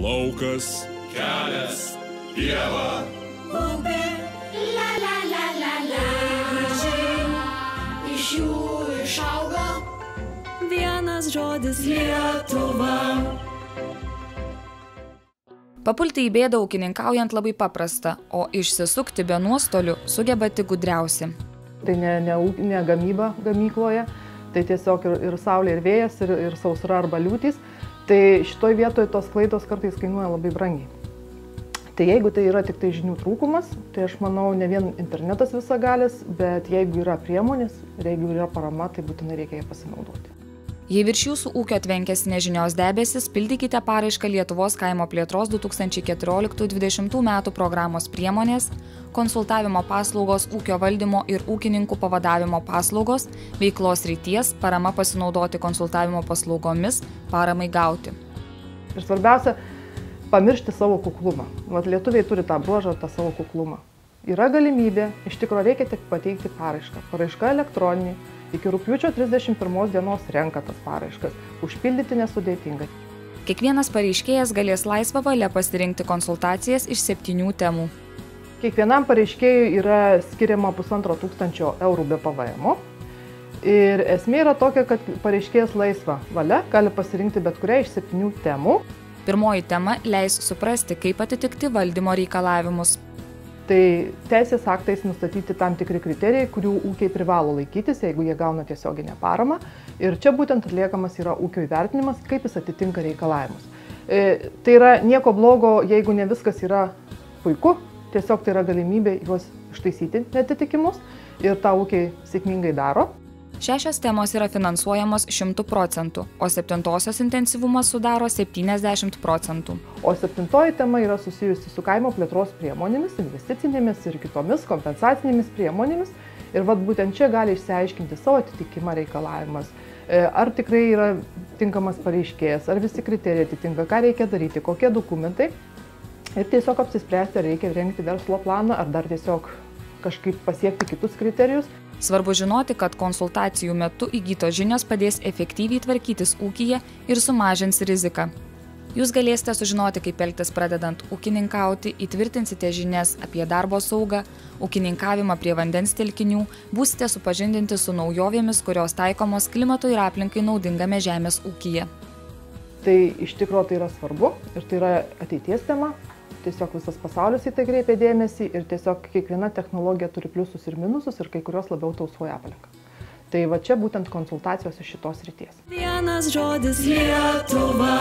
laukas, kelias, pieva, upė, la la la la la. Gražiai iš jų išaugo vienas žodis Lietuva. Papulti į bėdą ūkininkaujant labai paprasta, o išsisukti be nuostolių sugeba tik gudriausi. Tai ne gamyba gamykloje, tai tiesiog ir saulė, ir vėjas, ir sausra arba liūtys. Tai šitoj vietoje tos klaidos kartais kainuoja labai brangiai. Tai jeigu tai yra tik tai žinių trūkumas, tai aš manau ne vien internetas visagalis, bet jeigu yra priemonės ir jeigu yra parama, tai būtinai reikia ją pasinaudoti. Jei virš jūsų ūkio tvenkėsi nežinios debesis, pildykite paraišką Lietuvos kaimo plėtros 2014-2020 metų programos priemonės, konsultavimo paslaugos ūkio valdymo ir ūkininkų pavadavimo paslaugos, veiklos srities, parama pasinaudoti konsultavimo paslaugomis, paramai gauti. Ir svarbiausia, pamiršti savo kuklumą. Vat lietuviai turi tą bruožą, tą savo kuklumą. Yra galimybė, iš tikrųjų reikia tik pateikti paraišką. Paraiška elektroninė. Iki rugpjūčio 31 dienos renka tas paraiškas. Užpildyti nesudėtinga. Kiekvienas pareiškėjas galės laisvą valią pasirinkti konsultacijas iš 7 temų. Kiekvienam pareiškėjui yra skiriama 1500 eurų be PVM. Ir esmė yra tokia, kad pareiškėjas laisvą valią gali pasirinkti bet kurią iš 7 temų. Pirmoji tema leis suprasti, kaip atitikti valdymo reikalavimus. Tai teisės aktais nustatyti tam tikri kriterijai, kurių ūkiai privalo laikytis, jeigu jie gauna tiesioginę paramą. Ir čia būtent atliekamas yra ūkio įvertinimas, kaip jis atitinka reikalavimus. Tai yra nieko blogo, jeigu ne viskas yra puiku, tiesiog tai yra galimybė juos ištaisyti netitikimus ir tą ūkiai sėkmingai daro. 6 temos yra finansuojamos 100%, o 7-osios intensyvumas sudaro 70%. O 7-oji tema yra susijusi su kaimo plėtros priemonėmis, investicinėmis ir kitomis kompensacinėmis priemonėmis. Ir vat būtent čia gali išsiaiškinti savo atitikimą reikalavimas, ar tikrai yra tinkamas pareiškėjas, ar visi kriterijai atitinka, ką reikia daryti, kokie dokumentai. Ir tiesiog apsispręsti, ar reikia rengti verslo planą, ar dar tiesiog kažkaip pasiekti kitus kriterijus. Svarbu žinoti, kad konsultacijų metu įgytos žinios padės efektyviai tvarkytis ūkyje ir sumažins riziką. Jūs galėsite sužinoti, kaip elgtis pradedant ūkininkauti, įtvirtinsite žinias apie darbo saugą, ūkininkavimą prie vandens telkinių, būsite supažindinti su naujovėmis, kurios taikomos klimatui ir aplinkai naudingame žemės ūkyje. Tai iš tikrųjų tai yra svarbu ir tai yra ateities tema. Tiesiog visas pasaulis į tai kreipia dėmesį ir tiesiog kiekviena technologija turi pliusus ir minusus ir kai kurios labiau tausoja aplinką. Tai va čia būtent konsultacijos iš šitos srities. Vienas žodis Lietuva.